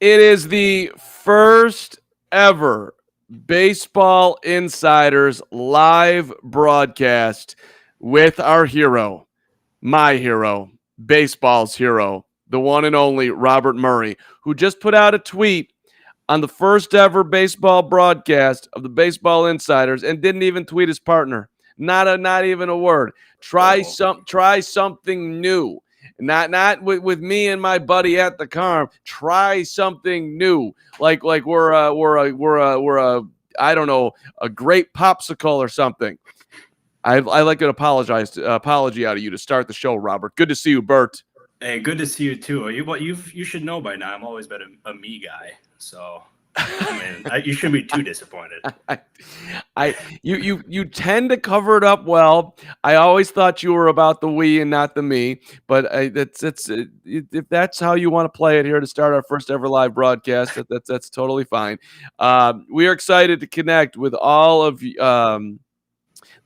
It is the first ever Baseball Insiders live broadcast with our hero, my hero, baseball's hero, the one and only Robert Murray, who just put out a tweet on the first ever baseball broadcast of the Baseball Insiders and didn't even tweet his partner. Not even a word. Try something new. Not with me and my buddy at the Carm. Try something new. Like we're a I don't know, a great popsicle or something. I like an apology out of you to start the show, Robert. Good to see you, Bert. Hey, good to see you too. You should know by now. I'm always been a me guy, so I mean, you shouldn't be too disappointed. You tend to cover it up well. I always thought you were about the we and not the me, but if that's how you want to play it here to start our first ever live broadcast, that's totally fine. We are excited to connect with all of the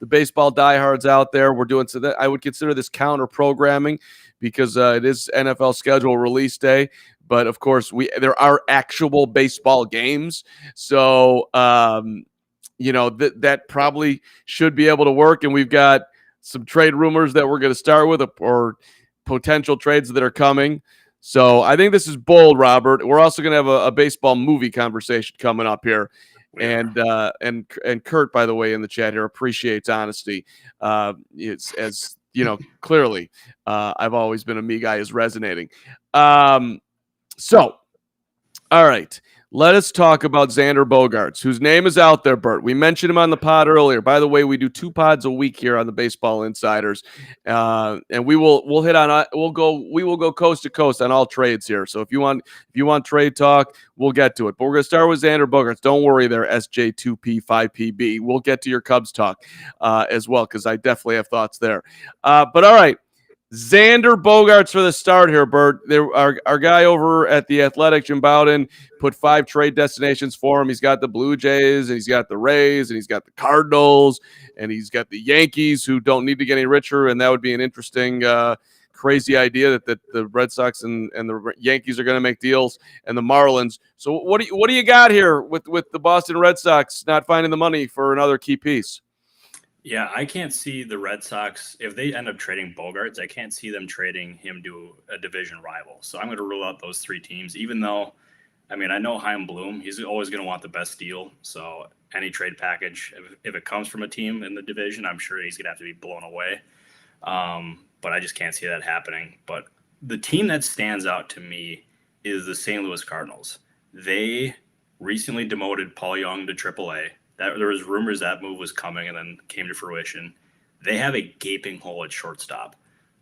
baseball diehards out there. We're doing so that I would consider this counter programming because it is NFL schedule release day. But of course, there are actual baseball games, so that probably should be able to work. And we've got some trade rumors that we're going to start with, or potential trades that are coming. So I think this is bold, Robert. We're also going to have a baseball movie conversation coming up here. And Kurt, by the way, in the chat here, appreciates honesty. It's as you know, clearly, I've always been a me guy is resonating. So, all right, let us talk about Xander Bogaerts, whose name is out there, Bert. We mentioned him on the pod earlier. By the way, we do 2 pods a week here on the Baseball Insiders, and we will go coast to coast on all trades here. So if you want trade talk, we'll get to it. But we're going to start with Xander Bogaerts. Don't worry there, SJ2P5PB. We'll get to your Cubs talk as well, because I definitely have thoughts there. But all right. Xander Bogaerts for the start here, Bert. Our guy over at The Athletic, Jim Bowden, put 5 trade destinations for him. He's got the Blue Jays, and he's got the Rays, and he's got the Cardinals, and he's got the Yankees, who don't need to get any richer, and that would be an interesting, crazy idea that the Red Sox and the Yankees are going to make deals, and the Marlins. So what do you got here with the Boston Red Sox not finding the money for another key piece? Yeah, I can't see the Red Sox, if they end up trading Bogaerts, I can't see them trading him to a division rival. So I'm going to rule out those 3 teams, even though, I mean, I know Chaim Bloom, he's always going to want the best deal. So any trade package, if it comes from a team in the division, I'm sure he's going to have to be blown away. But I just can't see that happening. But the team that stands out to me is the St. Louis Cardinals. They recently demoted Paul Young to AAA. There was rumors that move was coming and then came to fruition. They have a gaping hole at shortstop.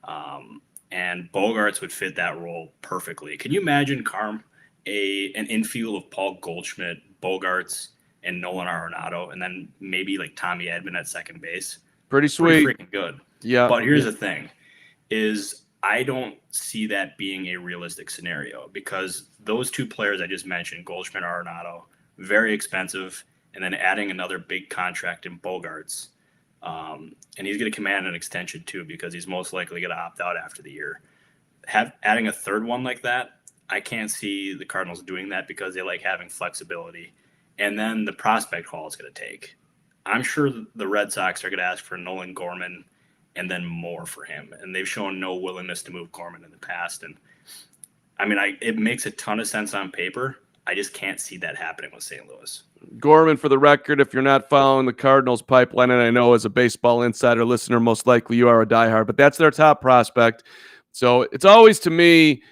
And Bogarts would fit that role perfectly. Can you imagine, Carm, an infield of Paul Goldschmidt, Bogarts, and Nolan Arenado, and then maybe like Tommy Edman at second base? Pretty sweet. Pretty freaking good. Yeah. But here's the thing, is I don't see that being a realistic scenario, because those 2 players I just mentioned, Goldschmidt, Arenado, very expensive. And then adding another big contract in Bogarts. And he's going to command an extension too, because he's most likely going to opt out after the year. Adding a third one like that, I can't see the Cardinals doing that, because they like having flexibility. And then the prospect haul is going to take. I'm sure the Red Sox are going to ask for Nolan Gorman and then more for him. And they've shown no willingness to move Gorman in the past. And I mean, it makes a ton of sense on paper. I just can't see that happening with St. Louis. Gorman, for the record, if you're not following the Cardinals pipeline, and I know as a Baseball Insider listener, most likely you are a diehard, but that's their top prospect. So it's always, to me,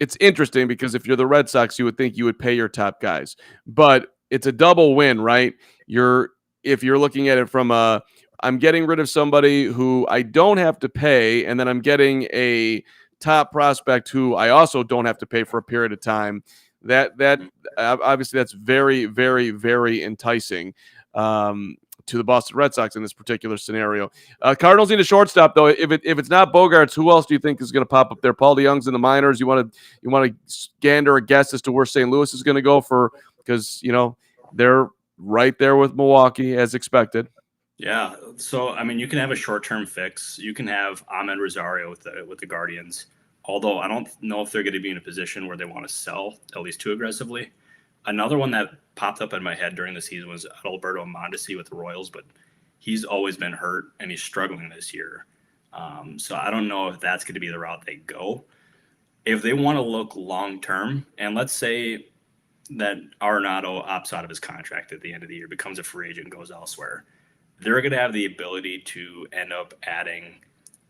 it's interesting, because if you're the Red Sox, you would think you would pay your top guys. But it's a double win, right? If you're looking at it from I'm getting rid of somebody who I don't have to pay, and then I'm getting a top prospect who I also don't have to pay for a period of time. That obviously that's very, very, very enticing to the Boston Red Sox in this particular scenario. Cardinals need a shortstop, though. If it's not Bogarts, who else do you think is going to pop up there? Paul DeYoung's in the minors. You want to gander a guess as to where St. Louis is going to go because they're right there with Milwaukee as expected. Yeah, so I mean, you can have a short-term fix. You can have Ahmed Rosario with the Guardians. although I don't know if they're going to be in a position where they want to sell at least too aggressively. Another one that popped up in my head during the season was Alberto Mondesi with the Royals, but he's always been hurt and he's struggling this year. So I don't know if that's going to be the route they go. If they want to look long term, and let's say that Arenado opts out of his contract at the end of the year, becomes a free agent, goes elsewhere, they're going to have the ability to end up adding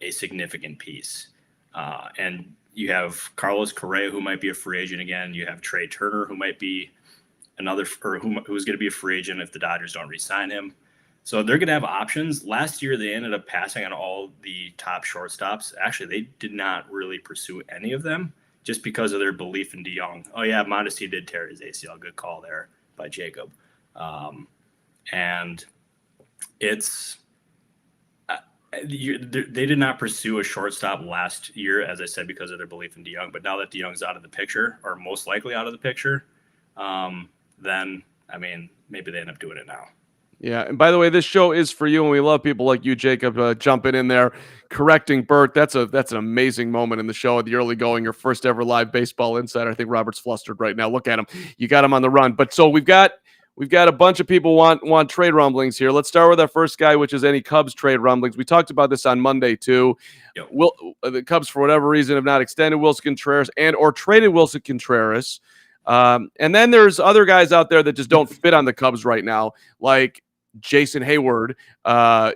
a significant piece. And you have Carlos Correa, who might be a free agent again. You have Trey Turner, who might be who's going to be a free agent if the Dodgers don't re-sign him. So they're going to have options. Last year, they ended up passing on all the top shortstops. Actually, they did not really pursue any of them just because of their belief in DeYoung. Oh, yeah, Mondesi did tear his ACL. Good call there by Jacob. And it's they did not pursue a shortstop last year, as I said, because of their belief in DeYoung. But now that DeYoung's out of the picture, or most likely out of the picture, then, I mean, maybe they end up doing it now. Yeah, and by the way, this show is for you, and we love people like you, Jacob, jumping in there, correcting Bert. That's an amazing moment in the show at the early going, your first ever live baseball insider. I think Robert's flustered right now. Look at him. You got him on the run. But so we've got a bunch of people want trade rumblings here. Let's start with our first guy, which is any Cubs trade rumblings. We talked about this on Monday too. Yep. The Cubs, for whatever reason, have not extended Wilson Contreras or traded Wilson Contreras. And then there's other guys out there that just don't fit on the Cubs right now, like Jason Hayward.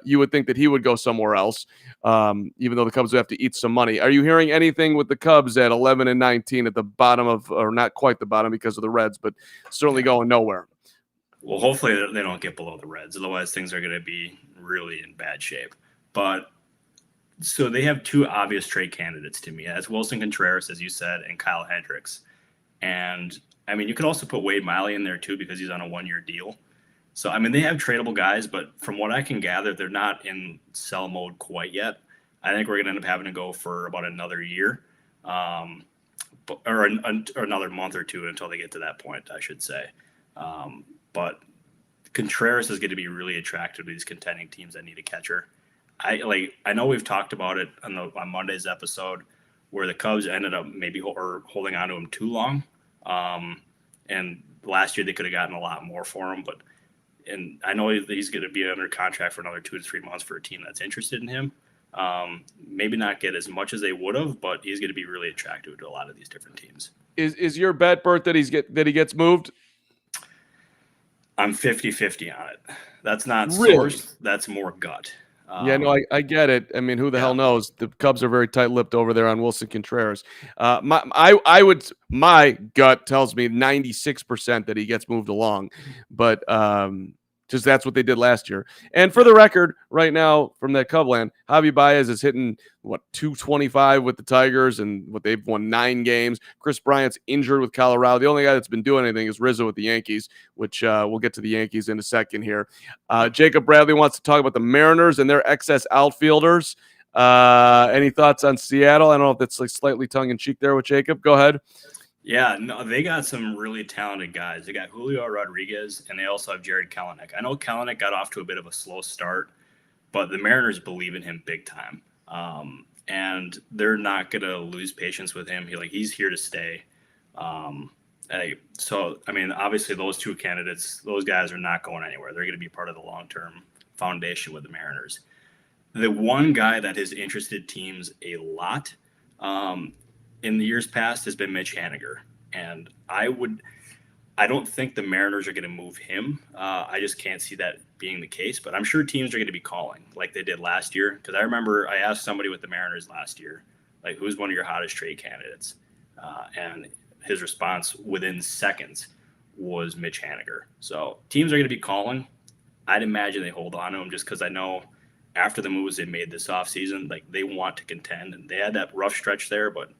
You would think that he would go somewhere else, even though the Cubs would have to eat some money. Are you hearing anything with the Cubs at 11-19 at the bottom of, or not quite the bottom because of the Reds, but certainly going nowhere? Well, hopefully they don't get below the Reds. Otherwise, things are going to be really in bad shape. But so they have two obvious trade candidates to me. That's Wilson Contreras, as you said, and Kyle Hendricks. And, I mean, you could also put Wade Miley in there, too, because he's on a one-year deal. So, I mean, they have tradable guys, but from what I can gather, they're not in sell mode quite yet. I think we're going to end up having to go for about another year or another month or two until they get to that point, I should say. But Contreras is going to be really attractive to these contending teams that need a catcher. I know we've talked about it on Monday's episode where the Cubs ended up maybe holding on to him too long. And last year they could have gotten a lot more for him, and I know he's going to be under contract for another 2 to 3 months for a team that's interested in him. Maybe not get as much as they would have, but he's going to be really attractive to a lot of these different teams. Is your bet, Bert, that he gets moved? I'm 50-50 on it. That's not really? Source. That's more gut. Yeah, no, I get it. I mean, who the hell knows? The Cubs are very tight-lipped over there on Wilson Contreras. My gut tells me 96% that he gets moved along, but just that's what they did last year. And for the record, right now from that Cubland, Javi Baez is hitting 225 with the Tigers, and they've won 9 games. Chris Bryant's injured with Colorado. The only guy that's been doing anything is Rizzo with the Yankees, which we'll get to the Yankees in a second here. Jacob Bradley wants to talk about the Mariners and their excess outfielders. Any thoughts on Seattle? I don't know if that's like slightly tongue-in-cheek there with Jacob. Go ahead. Yeah, no, they got some really talented guys. They got Julio Rodriguez, and they also have Jared Kelenic. I know Kelenic got off to a bit of a slow start, but the Mariners believe in him big time. And they're not going to lose patience with him. He's here to stay. So, I mean, obviously those two candidates, those guys are not going anywhere. They're going to be part of the long-term foundation with the Mariners. The one guy that has interested teams a lot in the years past has been Mitch Haniger. And I don't think the Mariners are going to move him. I just can't see that being the case, but I'm sure teams are going to be calling like they did last year. Because I remember I asked somebody with the Mariners last year, like, who's one of your hottest trade candidates? And his response within seconds was Mitch Haniger. So teams are going to be calling. I'd imagine they hold on to him just because I know after the moves they made this offseason, like, they want to contend. And they had that rough stretch there, but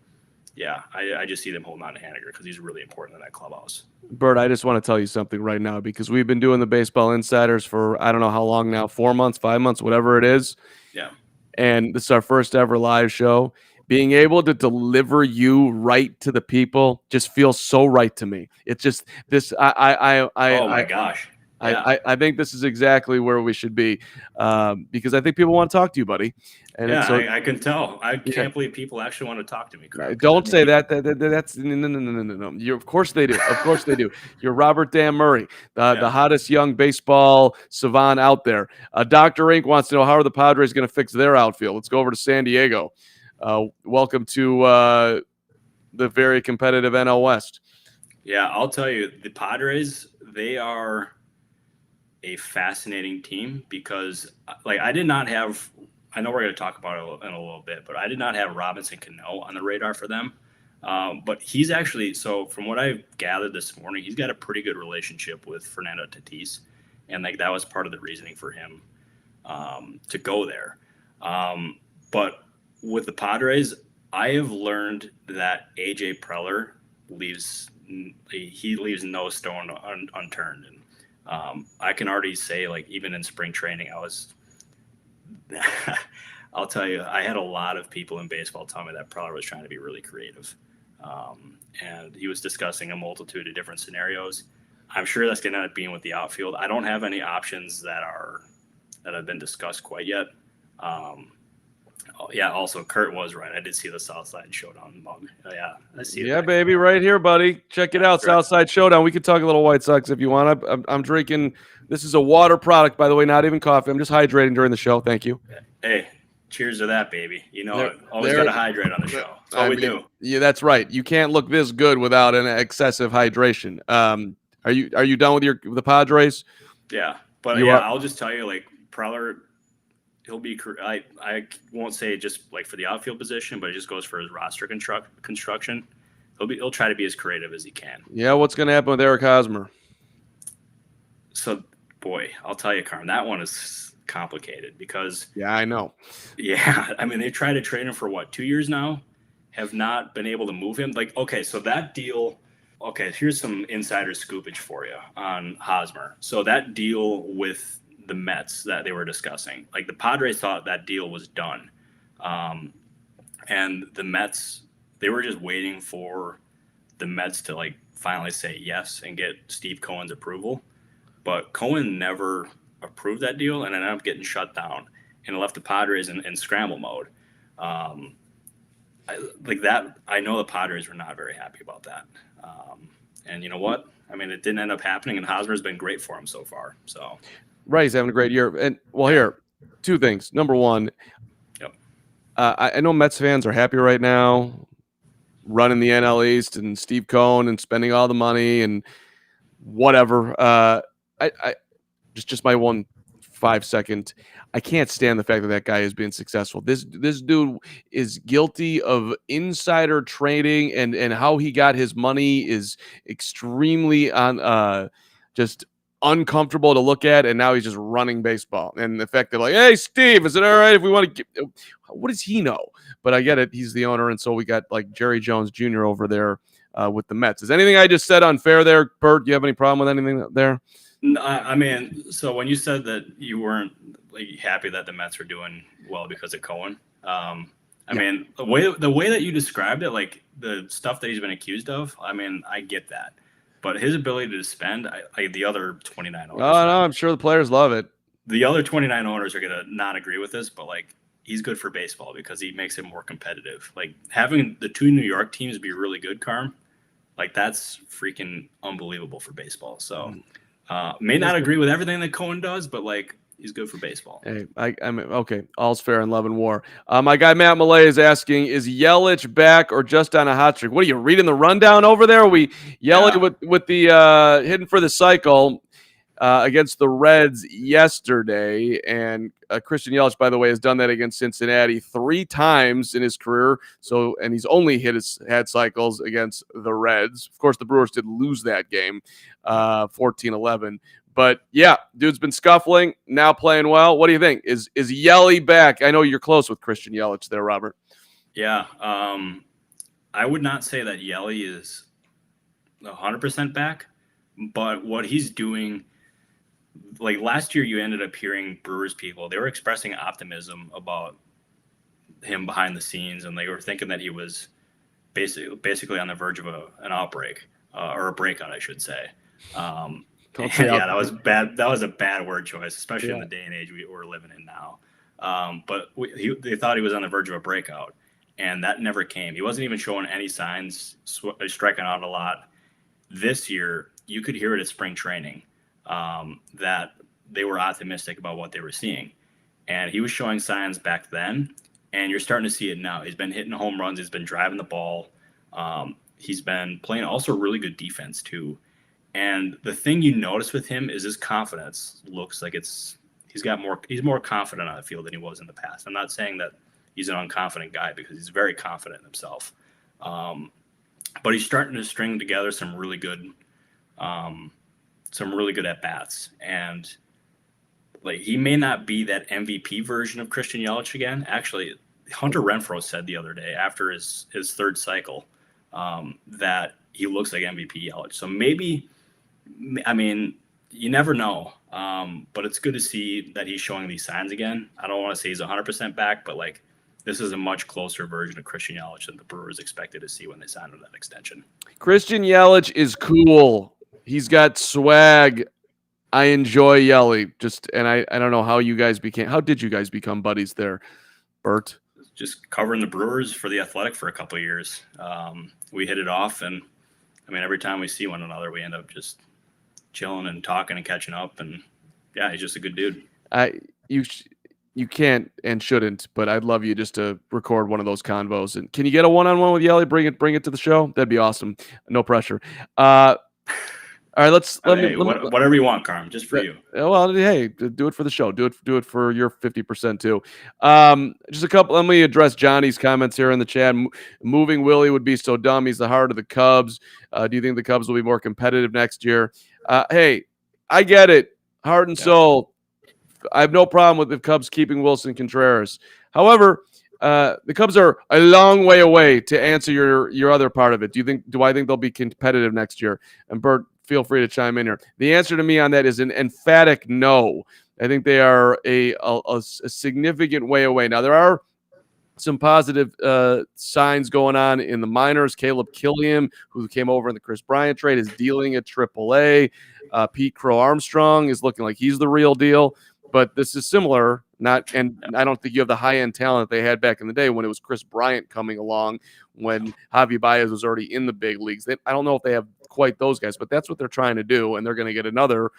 yeah, I just see them holding on to Haniger because he's really important in that clubhouse. Bert, I just want to tell you something right now because we've been doing the Baseball Insiders for I don't know how long now, 4 months, 5 months, whatever it is. Yeah. And this is our first ever live show. Being able to deliver you right to the people just feels so right to me. It's just this. Oh my gosh. I think this is exactly where we should be, because I think people want to talk to you, buddy. And yeah, so, I can tell. I can't believe people actually want to talk to me. Carl, don't say that. That's no. Of course they do. Of course they do. You're Robert Dan Murray, the hottest young baseball savant out there. Dr. Ink wants to know, how are the Padres going to fix their outfield? Let's go over to San Diego. Welcome to the very competitive NL West. Yeah, I'll tell you, the Padres, they are a fascinating team because, like, I did not have – I know we're going to talk about it in a little bit, but I did not have Robinson Cano on the radar for them. But he's actually – so from what I've gathered this morning, he's got a pretty good relationship with Fernando Tatis, and, like, that was part of the reasoning for him to go there. But with the Padres, I have learned that A.J. Preller leaves no stone unturned. And I can already say, like, even in spring training, I'll tell you, I had a lot of people in baseball tell me that Preller was trying to be really creative. And he was discussing a multitude of different scenarios. I'm sure that's going to end up being with the outfield. I don't have any options that have been discussed quite yet. Also, Kurt was right. I did see the Southside Showdown mug. Yeah, I see it. Yeah, baby, right here, buddy. Check it out, right. Southside Showdown. We could talk a little White Sox if you want. I'm drinking. This is a water product, by the way, not even coffee. I'm just hydrating during the show. Thank you. Hey, cheers to that, baby. Always got to hydrate on the show. That's all we do. Yeah, that's right. You can't look this good without an excessive hydration. Are you done with the Padres? Yeah, but I'll just tell you, like, Preller. He'll be. I won't say just like for the outfield position, but it just goes for his roster construction. He'll try to be as creative as he can. Yeah, what's going to happen with Eric Hosmer? So, boy, I'll tell you, Carmen, that one is complicated because. Yeah, I know. Yeah, I mean, they tried to trade him for 2 years now, have not been able to move him. Like, okay, so that deal. Okay, here's some insider scoopage for you on Hosmer. So that deal with the Mets that they were discussing, like, the Padres thought that deal was done, and the Mets, they were just waiting for the Mets to, like, finally say yes and get Steve Cohen's approval, but Cohen never approved that deal and ended up getting shut down, and it left the Padres in scramble mode. I know the Padres were not very happy about that, and you know what? I mean, it didn't end up happening, and Hosmer's been great for him so far. So. Right, he's having a great year. And, here, two things. Number one, I know Mets fans are happy right now running the NL East and Steve Cohen and spending all the money and whatever. I just my 1 5-second. I can't stand the fact that guy is being successful. This dude is guilty of insider trading, and how he got his money is extremely just uncomfortable to look at, and now he's just running baseball. And the fact that, like, hey, Steve, is it all right if we want to get – what does he know? But I get it. He's the owner, and so we got, like, Jerry Jones Jr. over there with the Mets. Is anything I just said unfair there, Bert? Do you have any problem with anything there? I mean, so when you said that you weren't, like, happy that the Mets were doing well because of Cohen, I mean, the way that you described it, like, the stuff that he's been accused of, I mean, I get that. But his ability to spend, the other 29 owners. Oh, no, I'm sure the players love it. The other 29 owners are going to not agree with this, but, like, he's good for baseball because he makes it more competitive. Like, having the two New York teams be really good, Carm, like, that's freaking unbelievable for baseball. So, may not agree with everything that Cohen does, but, like, he's good for baseball. Hey, I mean, okay, all's fair in love and war. My guy Matt Millay is asking, is Yelich back or just on a hot streak? What are you reading the rundown over there? Yelich with the hitting for the cycle against the Reds yesterday, and Christian Yelich, by the way, has done that against Cincinnati 3 times in his career. So, and he's only had cycles against the Reds. Of course, the Brewers did lose that game, 14-11. But yeah, dude's been scuffling, now playing well. What do you think? Is Yelich back? I know you're close with Christian Yelich there, Robert. Yeah, I would not say that Yelich is 100% back, but what he's doing, like, last year, you ended up hearing Brewers people, they were expressing optimism about him behind the scenes, and they were thinking that he was basically on the verge of an outbreak or a breakout, I should say. Don't say Yeah, that was bad. That was a bad word choice, especially in Yeah. the day and age we're living in now. But they thought he was on the verge of a breakout, and that never came. He wasn't even showing any signs, striking out a lot. This year, you could hear it at spring training that they were optimistic about what they were seeing. And he was showing signs back then, and you're starting to see it now. He's been hitting home runs. He's been driving the ball. He's been playing also really good defense, too. And the thing you notice with him is his confidence looks like he's more confident on the field than he was in the past. I'm not saying that he's an unconfident guy because he's very confident in himself. But he's starting to string together some really good at bats. And like, he may not be that MVP version of Christian Yelich again. Actually, Hunter Renfroe said the other day after his third cycle that he looks like MVP Yelich. So maybe, I mean, you never know. But it's good to see that he's showing these signs again. I don't want to say he's 100% back, but like, this is a much closer version of Christian Yelich than the Brewers expected to see when they signed him that extension. Christian Yelich is cool. He's got swag. I enjoy Yelich. I don't know how did you guys become buddies there, Bert? Just covering the Brewers for The Athletic for a couple of years. We hit it off, and I mean, every time we see one another, we end up just chilling and talking and catching up. And yeah, he's just a good dude. You can't and shouldn't, but I'd love you just to record one of those convos. And can you get a one-on-one with Yelich? Bring it to the show. That'd be awesome. No pressure. All right, whatever you want, Carm, just for you. Well, hey, do it for the show. Do it for your 50% too. Just a couple. Let me address Johnny's comments here in the chat. Moving Willie would be so dumb. He's the heart of the Cubs. Do you think the Cubs will be more competitive next year? Hey, I get it. Heart and soul. I have no problem with the Cubs keeping Wilson Contreras. However, the Cubs are a long way away to answer your other part of it. Do I think they'll be competitive next year? And Bert, feel free to chime in here. The answer to me on that is an emphatic no. I think they are a significant way away. Now, there are some positive signs going on in the minors. Caleb Killiam, who came over in the Chris Bryant trade, is dealing at AAA. Pete Crow Armstrong is looking like he's the real deal. But this is similar, and I don't think you have the high-end talent they had back in the day when it was Chris Bryant coming along, when Javi Baez was already in the big leagues. I don't know if they have quite those guys, but that's what they're trying to do, and they're going to get another,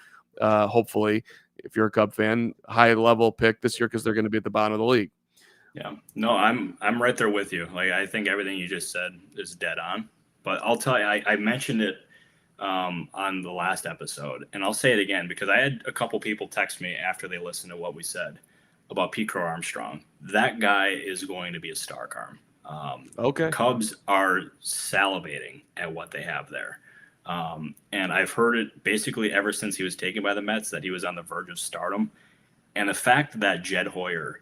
hopefully, if you're a Cub fan, high-level pick this year because they're going to be at the bottom of the league. Yeah, no, I'm right there with you. Like, I think everything you just said is dead on. But I'll tell you, I mentioned it on the last episode, and I'll say it again because I had a couple people text me after they listened to what we said about Pete Crow Armstrong. That guy is going to be a star, Carm. Okay. Cubs are salivating at what they have there. And I've heard it basically ever since he was taken by the Mets that he was on the verge of stardom. And the fact that Jed Hoyer,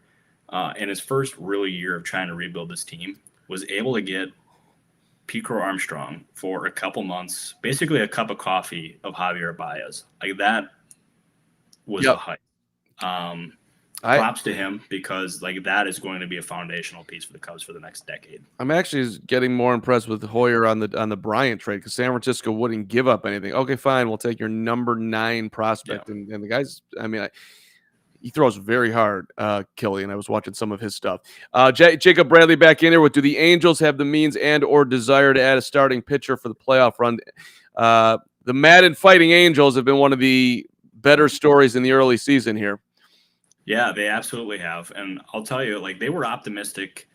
in his first really year of trying to rebuild this team, was able to get Pete Crow Armstrong for a couple months, basically a cup of coffee of Javier Baez. Like, that was a hype. Props to him, because like, that is going to be a foundational piece for the Cubs for the next decade. I'm actually getting more impressed with Hoyer on the Bryant trade because San Francisco wouldn't give up anything. Okay, fine, we'll take your number 9 prospect, and the guys. I mean, he throws very hard, Killian. I was watching some of his stuff. Jacob Bradley back in here with, do the Angels have the means and or desire to add a starting pitcher for the playoff run? The Madden Fighting Angels have been one of the better stories in the early season here. Yeah, they absolutely have. And I'll tell you, like, they were optimistic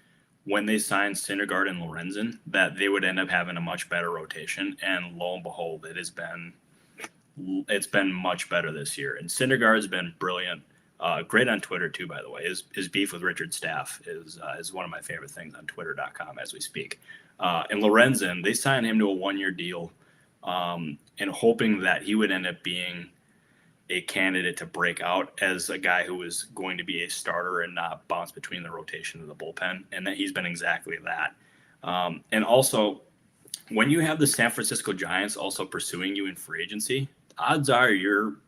when they signed Syndergaard and Lorenzen that they would end up having a much better rotation. And lo and behold, it's been much better this year. And Syndergaard's been brilliant. Great on Twitter too, by the way. His beef with Richard Staff is one of my favorite things on Twitter.com as we speak. And Lorenzen, they signed him to a 1-year deal, and hoping that he would end up being a candidate to break out as a guy who was going to be a starter and not bounce between the rotation and the bullpen. And that he's been exactly that. And also, when you have the San Francisco Giants also pursuing you in free agency, odds are your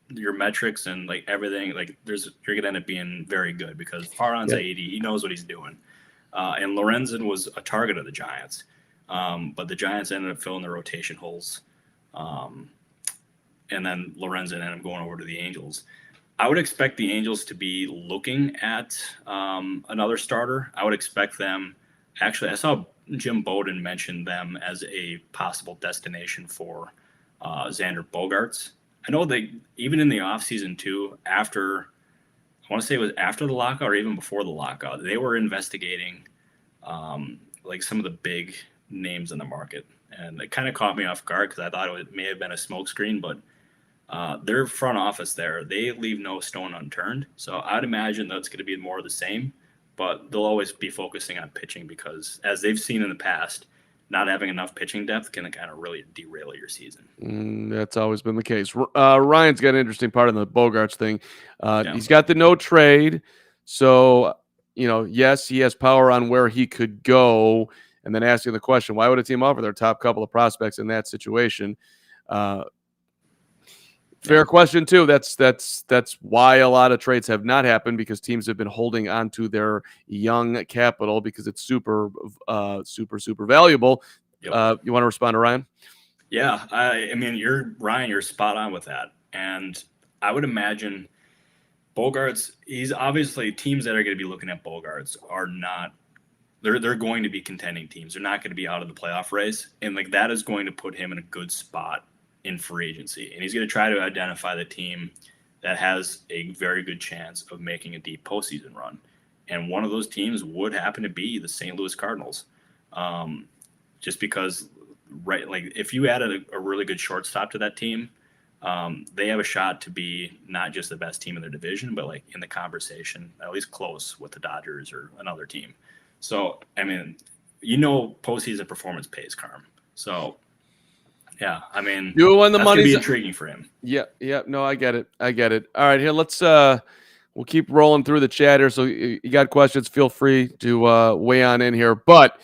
metrics and like everything, like you're gonna end up being very good, because Farhan Zaidi, he knows what he's doing. And Lorenzen was a target of the Giants, but the Giants ended up filling the rotation holes. and then Lorenzen ended up going over to the Angels. I would expect the Angels to be looking at another starter. I would expect them. Actually, I saw Jim Bowden mention them as a possible destination for Xander Bogaerts. I know they, even in the offseason too, after, I want to say it was after the lockout or even before the lockout, they were investigating like some of the big names in the market. And it kind of caught me off guard because I thought it may have been a smokescreen, but their front office there, they leave no stone unturned. So I'd imagine that's going to be more of the same, but they'll always be focusing on pitching because, as they've seen in the past, not having enough pitching depth can kind of really derail your season. That's always been the case. Ryan's got an interesting part in the Bogarts thing. He's got the no trade. So, yes, he has power on where he could go. And then asking the question, why would a team offer their top couple of prospects in that situation? Fair question too. That's why a lot of trades have not happened, because teams have been holding on to their young capital because it's super valuable. Yep. You want to respond to Ryan? Yeah, I mean, you're spot on with that. And I would imagine Bogarts, he's obviously, teams that are going to be looking at Bogarts are not, they're going to be contending teams. They're not going to be out of the playoff race. And like that is going to put him in a good spot in free agency. And he's going to try to identify the team that has a very good chance of making a deep postseason run. And one of those teams would happen to be the St. Louis Cardinals. Just because, right, like if you added a really good shortstop to that team, they have a shot to be not just the best team in their division, but like in the conversation, at least close with the Dodgers or another team. So, I mean, postseason performance pays, Carm. So, yeah, I mean, when the money's be intriguing for him. Yeah. No, I get it. All right, here, let's we'll keep rolling through the chat here. So you got questions, feel free to weigh on in here. But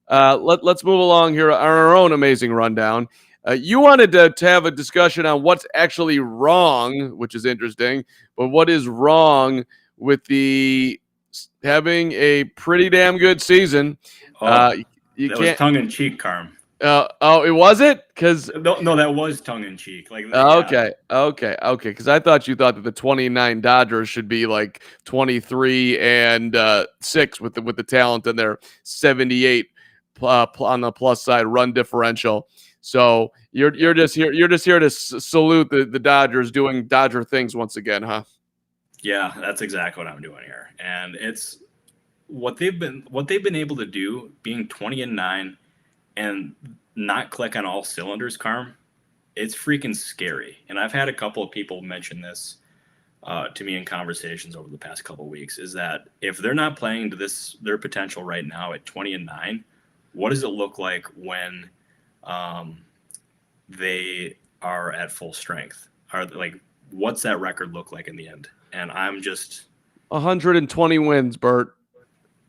let's move along here on our own amazing rundown. You wanted to have a discussion on what's actually wrong, which is interesting, but what is wrong with the having a pretty damn good season? That was tongue in cheek, Carm. It was it? Because no, that was tongue in cheek. Like okay. Because I thought you thought that the 29 Dodgers should be like 23-6 with the talent and their 78 on the plus side run differential. So you're just here to salute the Dodgers doing Dodger things once again, huh? Yeah, that's exactly what I'm doing here, and it's what they've been able to do, being 20-9. And not click on all cylinders, Carm, it's freaking scary. And I've had a couple of people mention this to me in conversations over the past couple of weeks, is that if they're not playing to their potential right now at 20-9, what does it look like when they are at full strength? What's that record look like in the end? And I'm just 120 wins, Bert.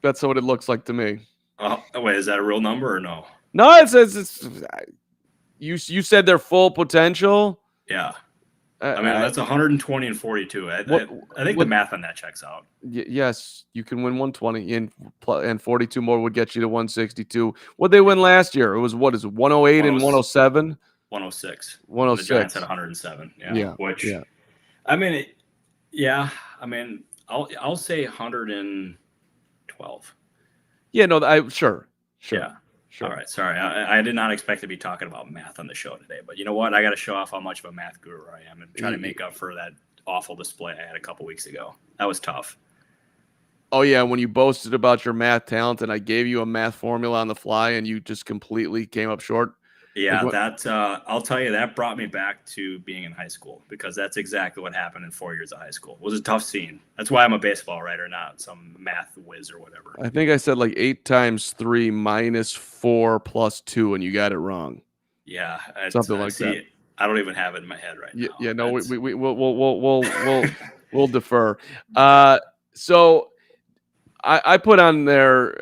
That's what it looks like to me. Wait, is that a real number or no? No, it's you said their full potential. Yeah, I mean that's 120 and 42. I think the math on that checks out. Yes, you can win 120 and 42 more would get you to 162. What'd they win last year? It was 108 and 107. 106. 106. The Giants had 107. Yeah. I mean, I mean, I'll say 112. Yeah. No. Sure. Yeah. Sure. All right. Sorry. I did not expect to be talking about math on the show today, but you know what? I got to show off how much of a math guru I am and try to make up for that awful display I had a couple weeks ago. That was tough. Oh, yeah. When you boasted about your math talent and I gave you a math formula on the fly and you just completely came up short. Yeah, I'll tell you, that brought me back to being in high school, because that's exactly what happened in 4 years of high school. It was a tough scene. That's why I'm a baseball writer, not some math whiz or whatever. I think I said like 8 times 3 minus 4 plus 2, and you got it wrong. Yeah, something like that. I don't even have it in my head right now. Yeah, no, we'll defer. So I put on there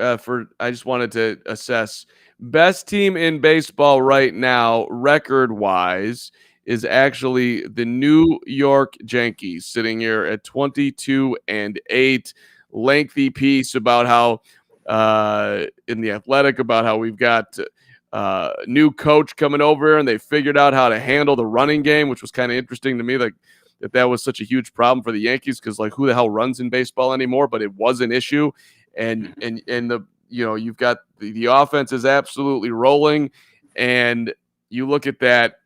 I just wanted to assess. Best team in baseball right now, record-wise, is actually the New York Yankees, sitting here at 22-8. Lengthy piece about how in the Athletic about how we've got new coach coming over here, and they figured out how to handle the running game, which was kind of interesting to me. Like that was such a huge problem for the Yankees because like who the hell runs in baseball anymore? But it was an issue, and the you've got the offense is absolutely rolling, and you look at that,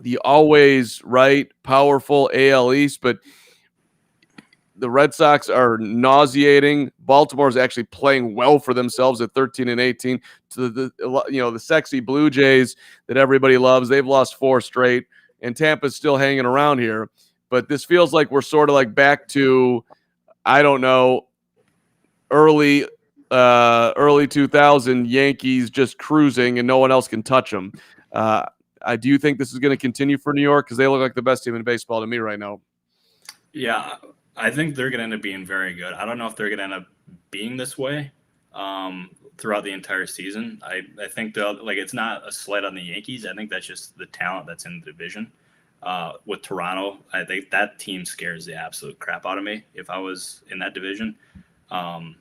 the always right powerful AL East, but the Red Sox are nauseating. Baltimore is actually playing well for themselves at 13-18. To the sexy Blue Jays that everybody loves, they've lost 4 straight, and Tampa's still hanging around here. But this feels like we're sort of like back to, I don't know, early 2000 Yankees just cruising and no one else can touch them. I do think this is going to continue for New York because they look like the best team in baseball to me right now. Yeah. I think they're going to end up being very good. I don't know if they're going to end up being this way throughout the entire season. I think it's not a slight on the Yankees. I think that's just the talent that's in the division. With Toronto, I think that team scares the absolute crap out of me if I was in that division. And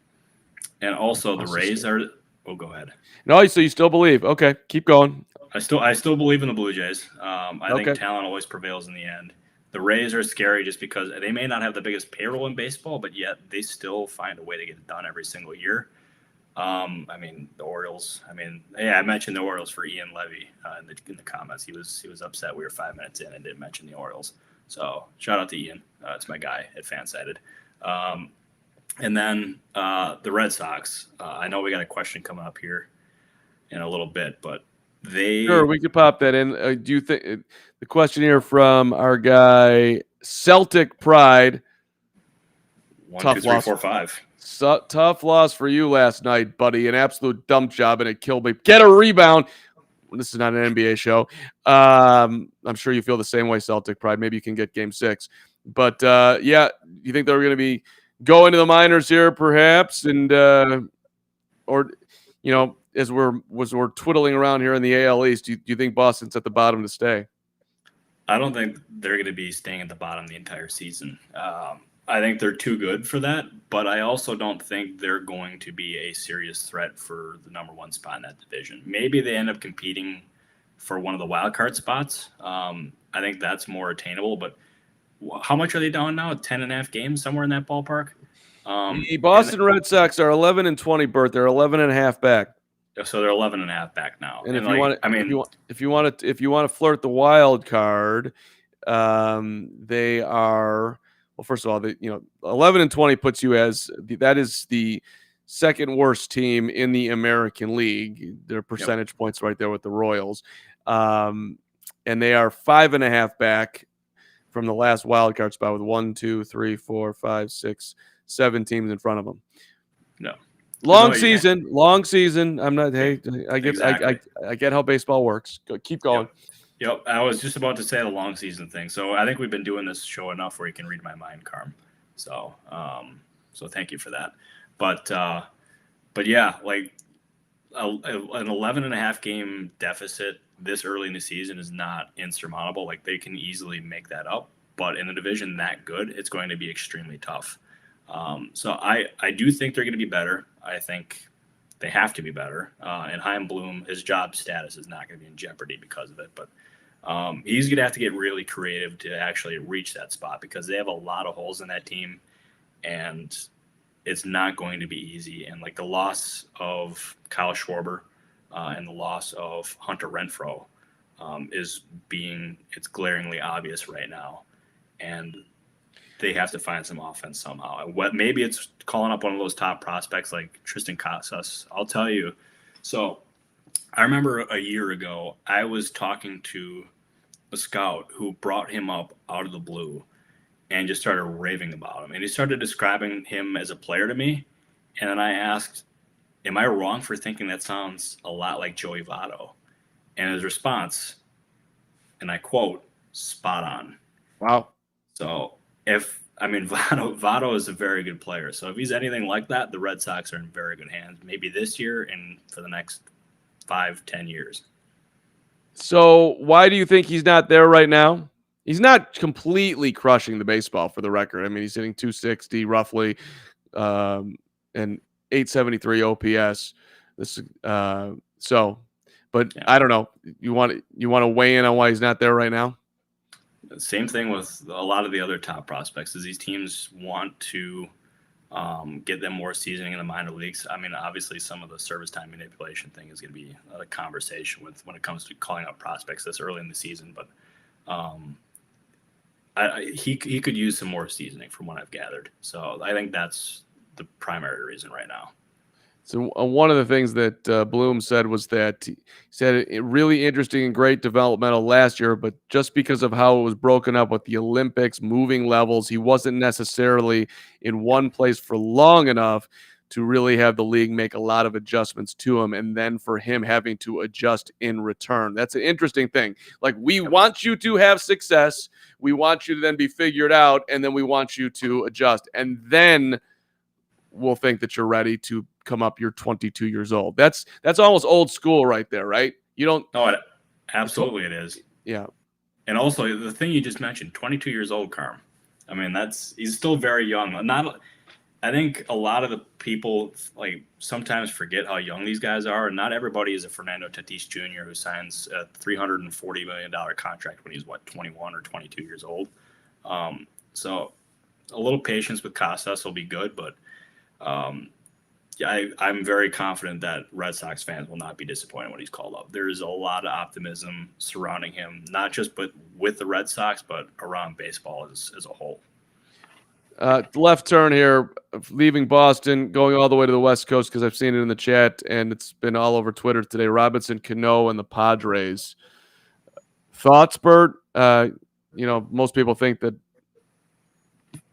also the Rays are. Oh, go ahead. No, so you still believe? Okay, keep going. I still believe in the Blue Jays. I think talent always prevails in the end. The Rays are scary just because they may not have the biggest payroll in baseball, but yet they still find a way to get it done every single year. The Orioles. I mentioned the Orioles for Ian Levy in the comments. He was upset we were 5 minutes in and didn't mention the Orioles. So shout out to Ian. It's my guy at Fansided. And then the Red Sox. I know we got a question coming up here in a little bit, but Sure, we could pop that in. Do you think the question here from our guy Celtic Pride? 1, 2, 3, 4, 5. Tough loss for you last night, buddy. An absolute dump job, and it killed me. Get a rebound. This is not an NBA show. I'm sure you feel the same way, Celtic Pride. Maybe you can get Game 6. But you think they're going to be going to the minors here, perhaps, and as we're twiddling around here in the AL East, do you think Boston's at the bottom to stay? I don't think they're going to be staying at the bottom the entire season. I think they're too good for that, but I also don't think they're going to be a serious threat for the number 1 spot in that division. Maybe they end up competing for one of the wild card spots. I think that's more attainable, but how much are they down now? 10.5 games, somewhere in that ballpark? The Boston Red Sox are 11-20, Bert. They're 11.5 back. So they're 11.5 back now. And if you want to flirt the wild card, they are, well, first of all, 11-20 puts you as that is the second worst team in the American League. Their percentage points right there with the Royals, and they are 5.5 back from the last wild card spot with 1, 2, 3, 4, 5, 6, 7 teams in front of them. No. Long season. I'm not. Hey, I get how baseball works. Keep going. Yep. I was just about to say the long season thing. So I think we've been doing this show enough where you can read my mind, Carm. So thank you for that. But yeah, like an 11.5 game deficit this early in the season is not insurmountable. Like they can easily make that up. But in a division that good, it's going to be extremely tough. So I do think they're going to be better. I think they have to be better. And Chaim Bloom, his job status is not going to be in jeopardy because of it. But he's going to have to get really creative to actually reach that spot because they have a lot of holes in that team. And it's not going to be easy. And like the loss of Kyle Schwarber and the loss of Hunter Renfroe it's glaringly obvious right now. And they have to find some offense somehow. Maybe it's calling up one of those top prospects like Tristan Casas. I'll tell you. So I remember a year ago, I was talking to a scout who brought him up out of the blue and just started raving about him. And he started describing him as a player to me. And then I asked, am I wrong for thinking that sounds a lot like Joey Votto? And his response, and I quote, spot on. Wow. So Votto is a very good player. So if he's anything like that, the Red Sox are in very good hands, maybe this year and for the next 5-10 years. So why do you think he's not there right now? He's not completely crushing the baseball, for the record. I mean, he's hitting 260 roughly, and 873 OPS. But I don't know. You want to weigh in on why he's not there right now? Same thing with a lot of the other top prospects. Is these teams want to get them more seasoning in the minor leagues. I mean, obviously, some of the service time manipulation thing is going to be a conversation with when it comes to calling out prospects this early in the season. But he could use some more seasoning, from what I've gathered. So I think that's the primary reason right now. So one of the things that Bloom said was that he said it really interesting and great developmental last year, but just because of how it was broken up with the Olympics, moving levels, he wasn't necessarily in one place for long enough to really have the league make a lot of adjustments to him, and then for him having to adjust in return. That's an interesting thing. Like, we want you to have success, we want you to then be figured out, and then we want you to adjust, and then we'll think that you're ready to come up. You're 22 years old. That's almost old school right there, right? You don't. Oh, absolutely it is. Yeah. And also the thing you just mentioned, 22 years old, Carm. I mean, he's still very young. I think a lot of the people like sometimes forget how young these guys are, and not everybody is a Fernando Tatis Jr. who signs a $340 million contract when he's 21 or 22 years old. So a little patience with Casas will be good, but I'm very confident that Red Sox fans will not be disappointed when he's called up. There is a lot of optimism surrounding him, not just with the Red Sox, but around baseball as a whole. Left turn here, leaving Boston, going all the way to the West Coast because I've seen it in the chat and it's been all over Twitter today. Robinson Cano and the Padres. Thoughts, Bert? Most people think that.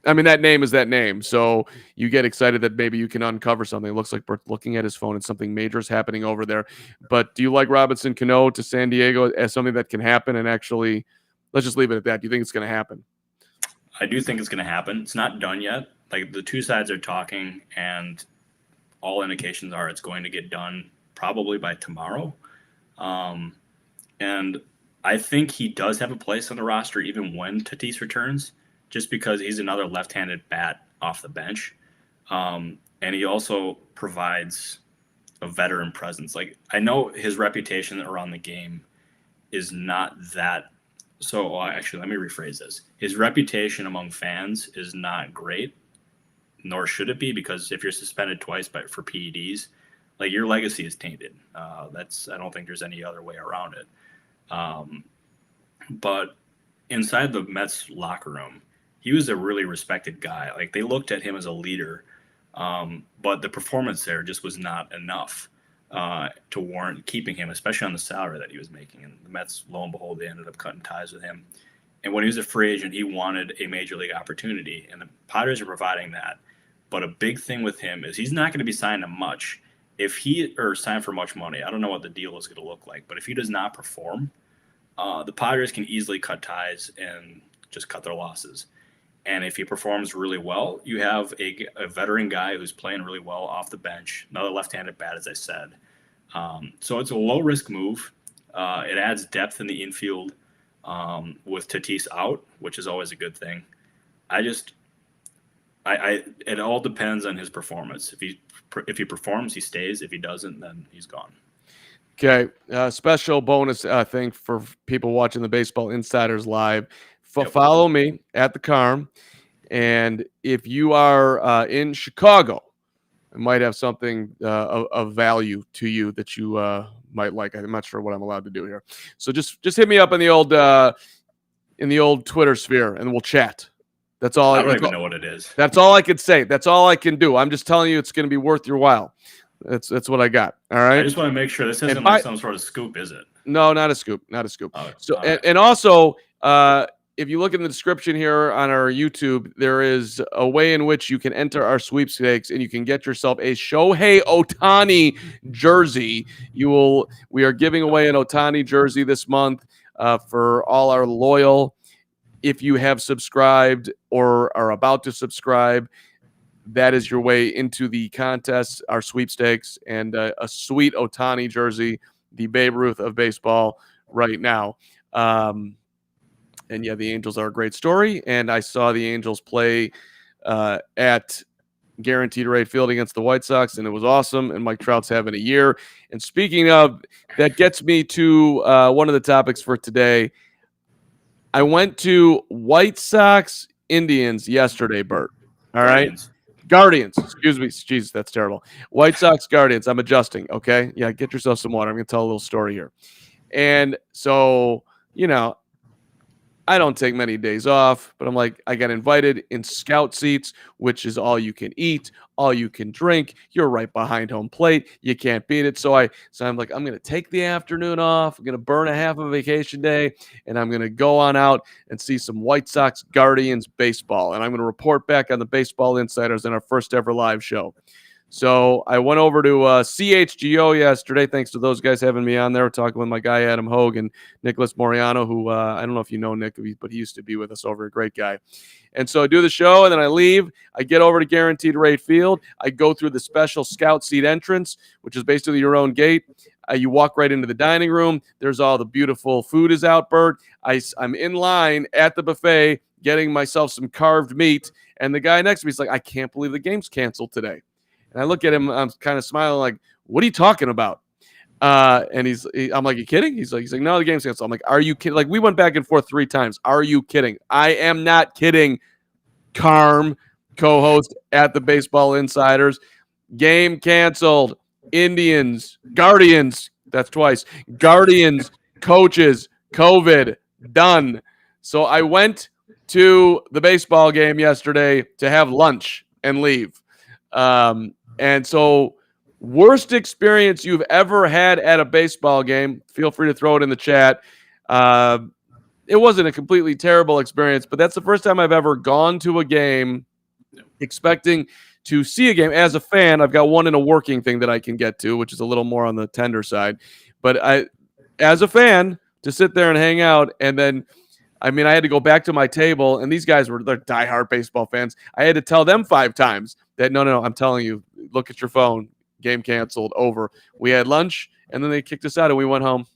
I mean, that name is that name, so you get excited that maybe you can uncover something. It looks like Bert's looking at his phone and something major is happening over there. But do you like Robinson Cano to San Diego as something that can happen? And actually, let's just leave it at that. Do you think it's going to happen? I do think it's going to happen. It's not done yet. Like, the two sides are talking, and all indications are it's going to get done probably by tomorrow. And I think he does have a place on the roster even when Tatis returns, just because he's another left-handed bat off the bench. And he also provides a veteran presence. Like, I know his reputation around the game is not that. So actually, let me rephrase this. His reputation among fans is not great, nor should it be, because if you're suspended twice for PEDs, like, your legacy is tainted. I don't think there's any other way around it. But inside the Mets locker room, he was a really respected guy. Like, they looked at him as a leader, but the performance there just was not enough to warrant keeping him, especially on the salary that he was making. And the Mets, lo and behold, they ended up cutting ties with him. And when he was a free agent, he wanted a major league opportunity, and the Padres are providing that. But a big thing with him is he's not going to be signed to much. Signed for much money, I don't know what the deal is going to look like, but if he does not perform, the Padres can easily cut ties and just cut their losses. And if he performs really well, you have a veteran guy who's playing really well off the bench, another left-handed bat, as I said. So it's a low-risk move. It adds depth in the infield with Tatis out, which is always a good thing. It all depends on his performance. If he performs, he stays. If he doesn't, then he's gone. Okay, special bonus thing for people watching the Baseball Insiders live. Follow me at the Carm, and if you are in Chicago, I might have something of value to you that you might like. I'm not sure what I'm allowed to do here, so just hit me up in the old Twitter sphere, and we'll chat. That's all. I don't even know what it is. That's all I could say. That's all I can do. I'm just telling you, it's going to be worth your while. That's what I got. All right. I just want to make sure this isn't like some sort of scoop, is it? No, not a scoop. Not a scoop. Oh, so, and also, if you look in the description here on our YouTube, there is a way in which you can enter our sweepstakes and you can get yourself a Shohei Ohtani jersey. We are giving away an Ohtani jersey this month for all our loyal. If you have subscribed or are about to subscribe, that is your way into the contest, our sweepstakes, and a sweet Ohtani jersey, the Babe Ruth of baseball right now. And yeah, the Angels are a great story. And I saw the Angels play at guaranteed rate field against the White Sox, and it was awesome. And Mike Trout's having a year. And speaking of, that gets me to one of the topics for today. I went to White Sox Indians yesterday, Bert. All Guardians. right. Guardians. Excuse me. Jeez, that's terrible. White Sox Guardians. I'm adjusting. Okay. Yeah. Get yourself some water. I'm going to tell a little story here. And so, I don't take many days off, but I'm like, I got invited in scout seats, which is all you can eat, all you can drink. You're right behind home plate. You can't beat it. So I'm like, I'm going to take the afternoon off. I'm going to burn a half a vacation day, and I'm going to go on out and see some White Sox Guardians baseball. And I'm going to report back on the Baseball Insiders in our first ever live show. So I went over to CHGO yesterday, thanks to those guys having me on there, talking with my guy Adam Hogue and Nicholas Moriano, who I don't know if you know Nick, but he used to be with us over, a great guy. And so I do the show, and then I leave. I get over to Guaranteed Rate Field. I go through the special scout seat entrance, which is basically your own gate. You walk right into the dining room. There's all the beautiful food is out, Bert. I'm in line at the buffet getting myself some carved meat, and the guy next to me is like, I can't believe the game's canceled today. And I look at him, I'm kind of smiling like, what are you talking about? And I'm like, you kidding? He's like, no, the game's canceled. I'm like, are you kidding? Like, we went back and forth 3 times. Are you kidding? I am not kidding. Carm, co-host at the Baseball Insiders. Game canceled. Indians, Guardians, that's twice. Guardians, coaches, COVID, done. So I went to the baseball game yesterday to have lunch and leave. And so, worst experience you've ever had at a baseball game, feel free to throw it in the chat. It wasn't a completely terrible experience, but that's the first time I've ever gone to a game expecting to see a game. As a fan, I've got one in a working thing that I can get to, which is a little more on the tender side. But as a fan, to sit there and hang out, and then I had to go back to my table, and they're diehard baseball fans. I had to tell them 5 times that, no, I'm telling you, look at your phone. Game canceled, over. We had lunch, and then they kicked us out, and we went home.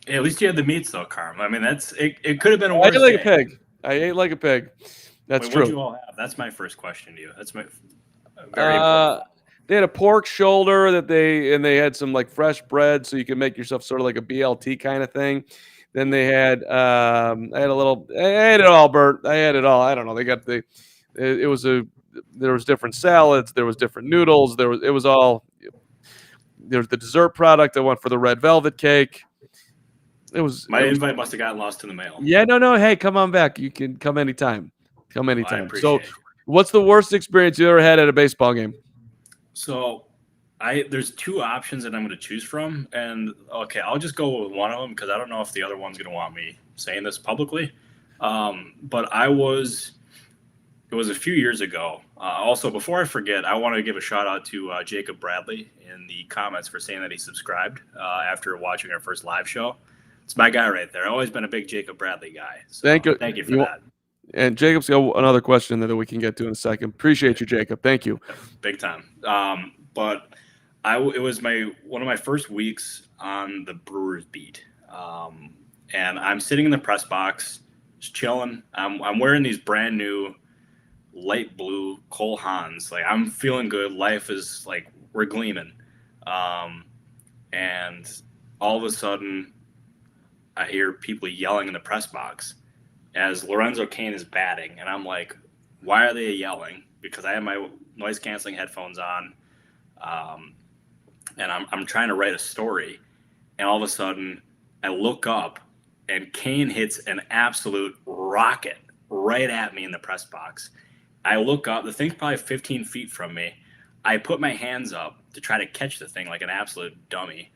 Yeah, at least you had the meats, though, Carm. That's it. It could have been a I worse ate like a pig. That's true. What did you all have? That's my first question to you. That's my very important. They had a pork shoulder and they had some like fresh bread, so you can make yourself sort of like a BLT kind of thing. Then they had, I had it all, Bert. I had it all. I don't know. They got there was different salads. There was different noodles. There was the dessert product. I went for the red velvet cake. My invite must have gotten lost in the mail. Yeah, no. Hey, come on back. You can come anytime. So it. What's the worst experience you ever had at a baseball game? So there's 2 options that I'm going to choose from, and okay, I'll just go with one of them because I don't know if the other one's going to want me saying this publicly. But it was a few years ago. Also, before I forget, I want to give a shout out to Jacob Bradley in the comments for saying that he subscribed after watching our first live show. It's my guy right there. I've always been a big Jacob Bradley guy. So thank you for that. And Jacob's got another question that we can get to in a second. Appreciate you, Jacob. Thank you. Big time. But it was one of my first weeks on the Brewers beat, and I'm sitting in the press box, just chilling. I'm wearing these brand new light blue Cole Haans. Like, I'm feeling good. Life is like, we're gleaming. And all of a sudden, I hear people yelling in the press box as Lorenzo Cain is batting, and I'm like, why are they yelling? Because I have my noise canceling headphones on. And I'm trying to write a story, and all of a sudden I look up and Cain hits an absolute rocket right at me in the press box. I look up, the thing's probably 15 feet from me. I put my hands up to try to catch the thing like an absolute dummy.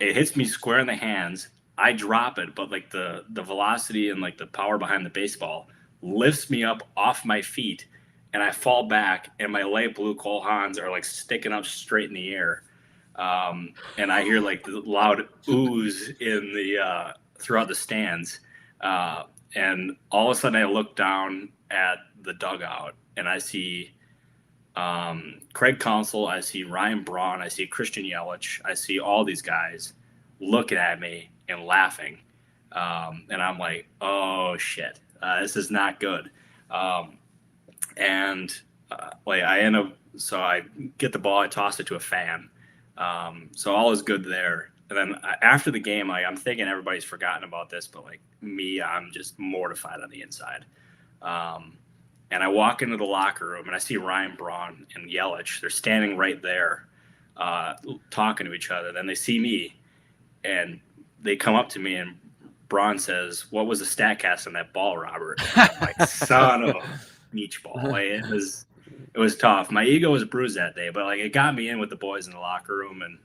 It hits me square in the hands. I drop it, but like the velocity and like the power behind the baseball lifts me up off my feet, and I fall back, and my light blue Cole Haans are like sticking up straight in the air. And I hear like the loud ooze in the throughout the stands. And all of a sudden I look down at the dugout, and I see Craig Counsell, I see Ryan Braun, I see Christian Yelich, I see all these guys looking at me and laughing. And I'm like, oh shit, this is not good. And So I get the ball, I toss it to a fan. So all is good there. And then after the game, I'm thinking everybody's forgotten about this, but me, I'm just mortified on the inside. And I walk into the locker room and I see Ryan Braun and Yelich. They're standing right there, talking to each other. Then they see me, and they come up to me, and Braun says, "What was the StatCast on that ball, Robert?" And I'm like, son of a beach ball. It was tough. My ego was bruised that day, but it got me in with the boys in the locker room. And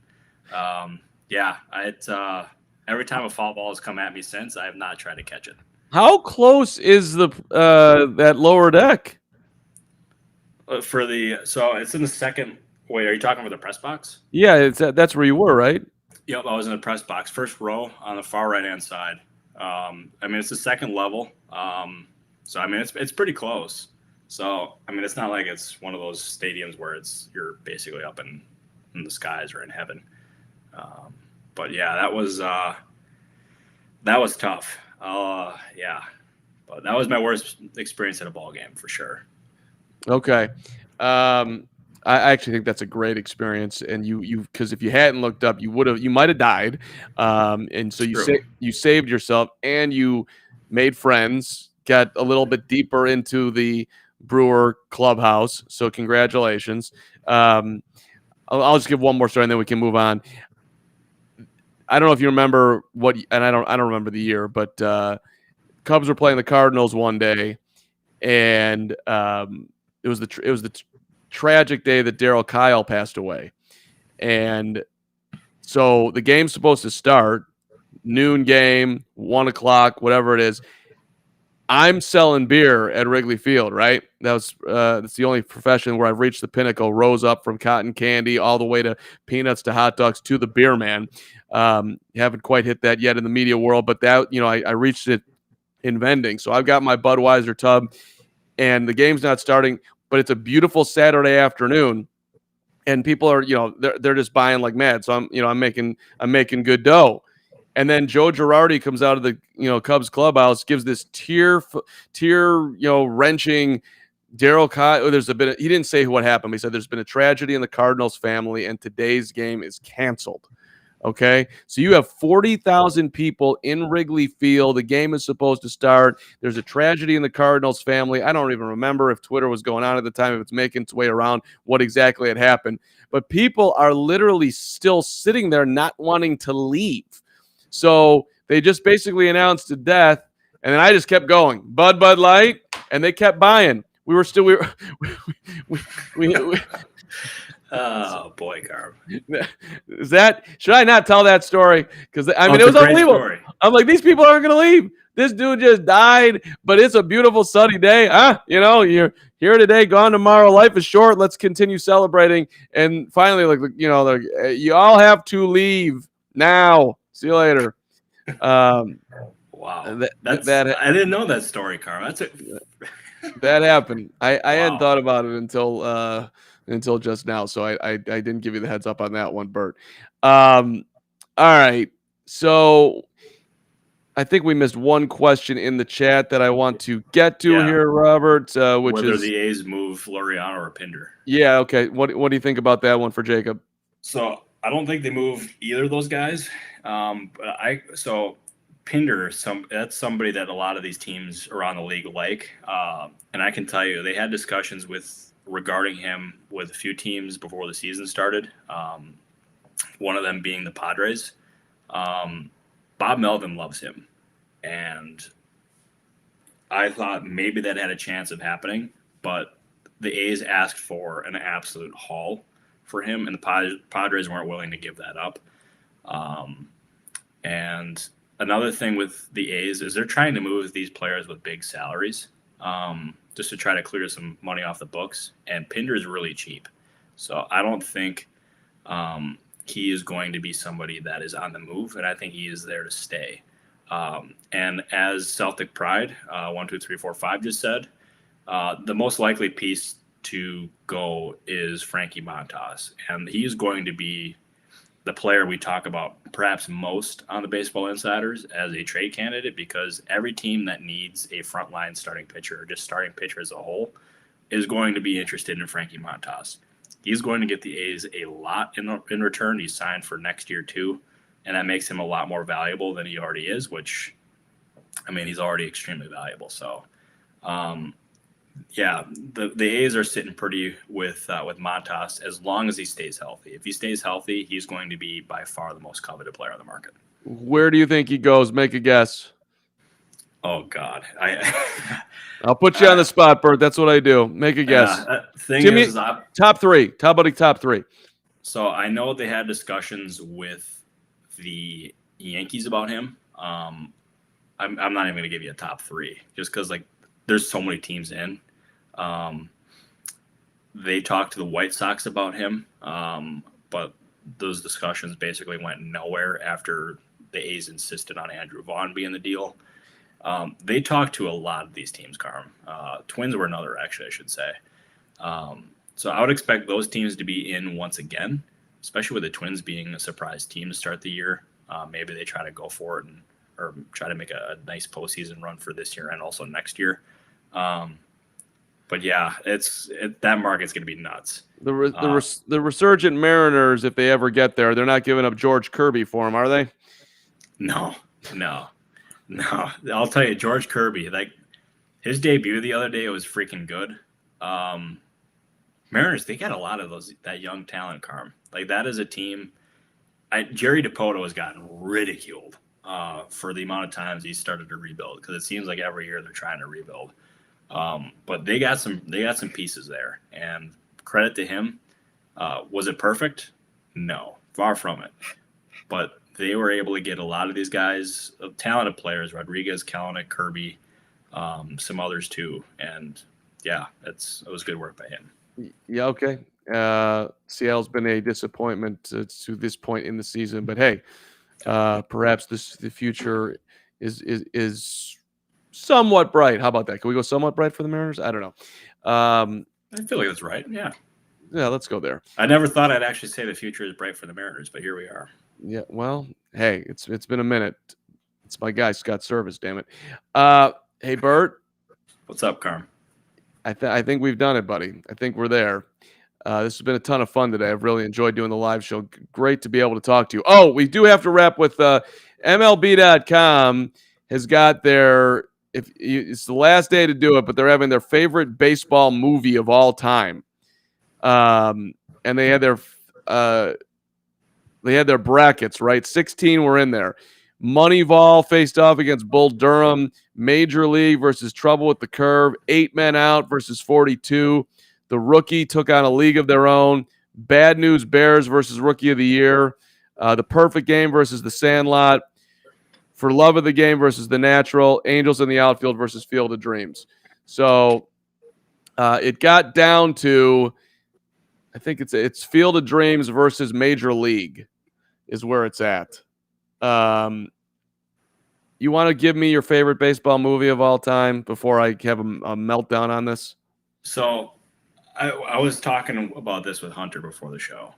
every time a foul ball has come at me since, I have not tried to catch it. How close is the that lower deck? So it's in the second. Wait, are you talking about the press box? Yeah, that's where you were, right? Yep, I was in the press box, first row on the far right hand side. It's the second level. So it's pretty close. So it's not like it's one of those stadiums where you're basically up in the skies or in heaven. But yeah, that was tough. Yeah, but that was my worst experience at a ball game for sure. Okay. I actually think that's a great experience, and because if you hadn't looked up, you might have died, and so you saved yourself, and you made friends, got a little bit deeper into the Brewer clubhouse. So congratulations. I'll just give one more story, and then we can move on. I don't know if you remember and I don't remember the year, but Cubs were playing the Cardinals one day, and it was the tragic day that Darryl Kyle passed away. And so the game's supposed to start, noon game, 1 o'clock, whatever it is. I'm selling beer at Wrigley Field, right? That's the only profession where I've reached the pinnacle, rose up from cotton candy all the way to peanuts to hot dogs to the beer man. Haven't quite hit that yet in the media world, but that, I reached it in vending. So I've got my Budweiser tub, and the game's not starting, but it's a beautiful Saturday afternoon, and people are, they're just buying like mad. So I'm making good dough. And then Joe Girardi comes out of the Cubs clubhouse, gives this tear wrenching Darryl Kyle. He didn't say what happened. He said there's been a tragedy in the Cardinals family, and today's game is canceled. Okay, so you have 40,000 people in Wrigley Field. The game is supposed to start. There's a tragedy in the Cardinals family. I don't even remember if Twitter was going on at the time, if it's making its way around what exactly had happened. But people are literally still sitting there not wanting to leave. So they just basically announced a death, and then I just kept going. Bud Light, and they kept buying. Oh boy, Carm. Should I not tell that story? Because it was unbelievable. Story. I'm like, these people aren't going to leave. This dude just died, but it's a beautiful sunny day. You're here today, gone tomorrow. Life is short. Let's continue celebrating. And finally, you all have to leave now. See you later. Wow. I didn't know that story, Carm. That happened. I hadn't thought about it until just now, so I didn't give you the heads up on that one, Bert. All right, so I think we missed one question in the chat that I want to get to here, Robert. Whether the A's move Laureano or Pinder. Yeah, okay. What do you think about that one for Jacob? So I don't think they move either of those guys. Pinder, that's somebody that a lot of these teams around the league like, and I can tell you they had discussions regarding him with a few teams before the season started. One of them being the Padres. Bob Melvin loves him, and I thought maybe that had a chance of happening, but the A's asked for an absolute haul for him, and the Padres weren't willing to give that up. And another thing with the A's is they're trying to move these players with big salaries, just to try to clear some money off the books. And Pinder is really cheap. So I don't think he is going to be somebody that is on the move, and I think he is there to stay. And as Celtic Pride, 1, 2, 3, 4, 5 just said, the most likely piece to go is Frankie Montas. And he's going to be the player we talk about perhaps most on the Baseball Insiders as a trade candidate, because every team that needs a frontline starting pitcher or just starting pitcher as a whole is going to be interested in Frankie Montas. He's going to get the A's a lot in return. He's signed for next year too, and that makes him a lot more valuable than he already is, which, I mean, he's already extremely valuable. So, yeah, the A's are sitting pretty with Montas as long as he stays healthy. If he stays healthy, he's going to be by far the most coveted player on the market. Where do you think he goes? Make a guess. Oh God, I'll put you on the spot, Bert. That's what I do. Make a guess. Top three. How about a top three? So I know they had discussions with the Yankees about him. I'm not even going to give you a top three just because like there's so many teams in. They talked to the White Sox about him, but those discussions basically went nowhere after the A's insisted on Andrew Vaughn being the deal. They talked to a lot of these teams, Carm. Twins were another, actually, I should say. So I would expect those teams to be in once again, especially with the Twins being a surprise team to start the year. Maybe they try to go for it or try to make a nice postseason run for this year and also next year. But yeah, that market's going to be nuts. The resurgent Mariners, if they ever get there, they're not giving up George Kirby for him, are they? No. I'll tell you, George Kirby, like his debut the other day was freaking good. Mariners, they got a lot of that young talent, Carm. Like that is a team. Jerry Dipoto has gotten ridiculed for the amount of times he started to rebuild because it seems like every year they're trying to rebuild. But they got some pieces there, and credit to him. Was it perfect? No, far from it. But they were able to get a lot of these guys, talented players, Rodriguez, Kalanick, Kirby, some others too. And yeah, it was good work by him. Yeah, okay. Seattle's been a disappointment to this point in the season, but hey, perhaps the future is somewhat bright. How about that? Can we go somewhat bright for the Mariners? I don't know. I feel like that's right. Yeah, let's go there. I never thought I'd actually say the future is bright for the Mariners, but here we are. Yeah, well, hey, it's been a minute. It's my guy Scott Service, damn it. Hey, Bert. What's up, Carm? I think we've done it, buddy. I think we're there. This has been a ton of fun today. I've really enjoyed doing the live show. Great to be able to talk to you. Oh, we do have to wrap with MLB.com has got their it's the last day to do it, but they're having their favorite baseball movie of all time. And they had their brackets, right? 16 were in there. Moneyball faced off against Bull Durham. Major League versus Trouble with the Curve. 8 Men Out versus 42. The Rookie took on A League of Their Own. Bad News Bears versus Rookie of the Year. The Perfect Game versus The Sandlot. For Love of the Game versus The Natural. Angels in the Outfield versus Field of Dreams. So it got down to, I think it's Field of Dreams versus Major League is where it's at. You want to give me your favorite baseball movie of all time before I have a meltdown on this? So I was talking about this with Hunter before the show.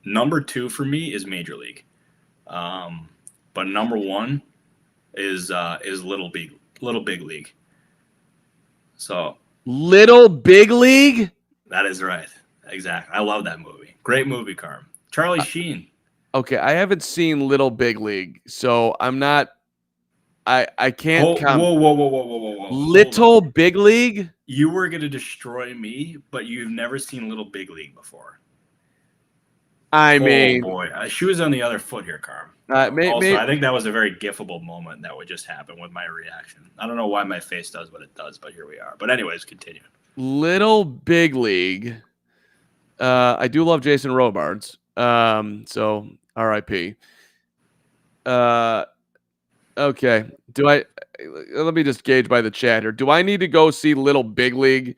Number 2 for me is Major League. But number 1 is Little Big League. So Little Big League? That is right. Exactly. I love that movie. Great movie, Carm. Charlie Sheen. Okay, I haven't seen Little Big League, so I'm not. I can't count. Whoa. Little Big League? You were gonna destroy me, but you've never seen Little Big League before. I mean, boy, she was on the other foot here, Carm. I think that was a very gifable moment that would just happen with my reaction. I don't know why my face does what it does, but here we are. But anyways, continue. Little Big League. I do love Jason Robards. So R.I.P. Okay. Let me just gauge by the chat here. Do I need to go see Little Big League?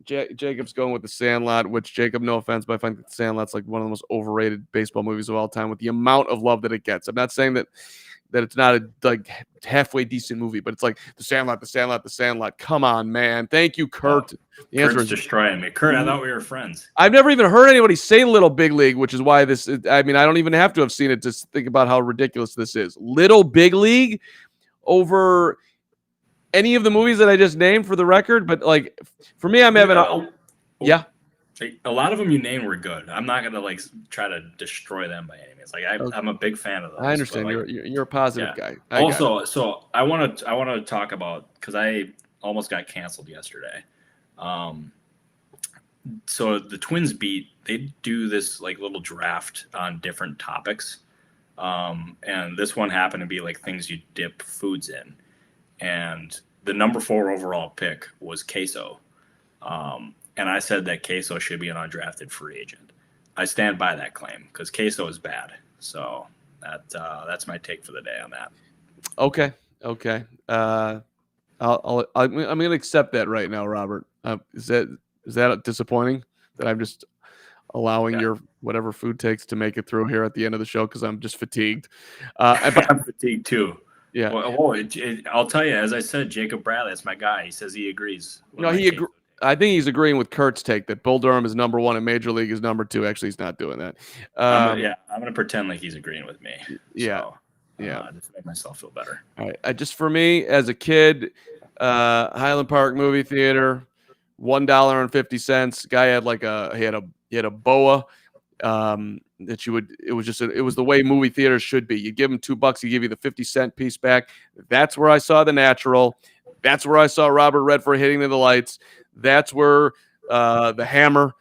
Jacob's going with The Sandlot, which, Jacob, no offense, but I find The Sandlot's like one of the most overrated baseball movies of all time with the amount of love that it gets. I'm not saying that it's not a like halfway decent movie, but it's like The Sandlot. Come on, man. Thank you, Kurt. The answer is destroying me. Kurt, I thought we were friends. I've never even heard anybody say Little Big League, which is why I don't even have to have seen it to think about how ridiculous this is. Little Big League over any of the movies that I just named for the record, but like for me, I'm having yeah. A lot of them you named were good. I'm not gonna like try to destroy them by any means. Like I'm a big fan of those. I understand. Like, you're a positive guy. So I want to talk about, because I almost got canceled yesterday. So the Twins beat. They do this like little draft on different topics, and this one happened to be like things you dip foods in, and the number 4 overall pick was queso. And I said that queso should be an undrafted free agent. I stand by that claim because queso is bad. So that's my take for the day on that. Okay. I'm going to accept that right now, Robert. Is that disappointing that I'm just allowing your whatever food takes to make it through here at the end of the show because I'm just fatigued? But I'm fatigued too. Yeah. Well, I'll tell you, as I said, Jacob Bradley, that's my guy. He says he agrees. I think he's agreeing with Kurt's take that Bull Durham is number 1 and Major League is number 2. Actually, he's not doing that. I'm going to pretend like he's agreeing with me. Yeah. So, just to make myself feel better. All right. Just for me, as a kid, Highland Park movie theater, $1.50. Guy had like he had a boa that you would. It was the way movie theaters should be. You give him $2, he give you the 50-cent piece back. That's where I saw The Natural. That's where I saw Robert Redford hitting to the lights. That's where The Hammer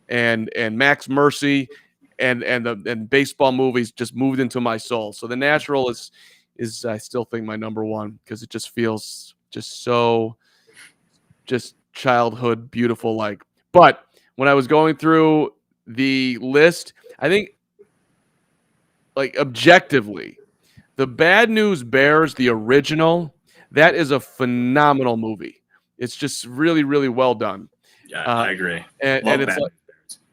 and Max Mercy and baseball movies just moved into my soul. So The Natural is I still think my number 1 because it just feels just so childhood beautiful like. But when I was going through the list, I think like objectively, The Bad News Bears, the original, that is a phenomenal movie. It's just really, really well done. Yeah, I agree. And it's like,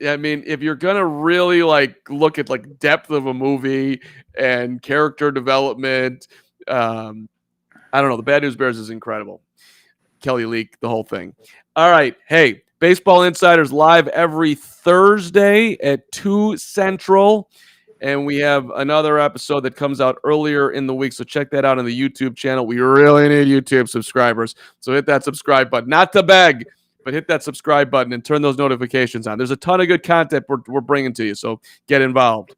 I mean, if you're gonna really like look at like depth of a movie and character development, I don't know. The Bad News Bears is incredible. Kelly Leak, the whole thing. All right, hey, Baseball Insiders live every Thursday at 2 Central. And we have another episode that comes out earlier in the week. So check that out on the YouTube channel. We really need YouTube subscribers. So hit that subscribe button. Not to beg, but hit that subscribe button and turn those notifications on. There's a ton of good content we're bringing to you. So get involved.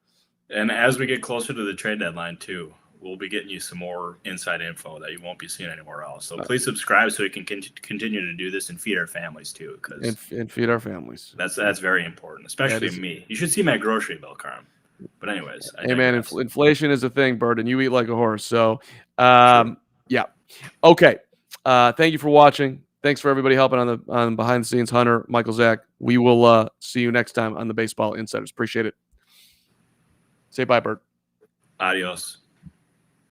And as we get closer to the trade deadline, too, we'll be getting you some more inside info that you won't be seeing anywhere else. So please subscribe so we can continue to do this and feed our families, too. And feed our families. That's very important, especially me. You should see my grocery bill, Carm. But anyways, hey man, inflation is a thing, Bird, and you eat like a horse. So, yeah, okay. Thank you for watching. Thanks for everybody helping on behind the scenes. Hunter, Michael, Zach. We will see you next time on the Baseball Insiders. Appreciate it. Say bye, Bird. Adios.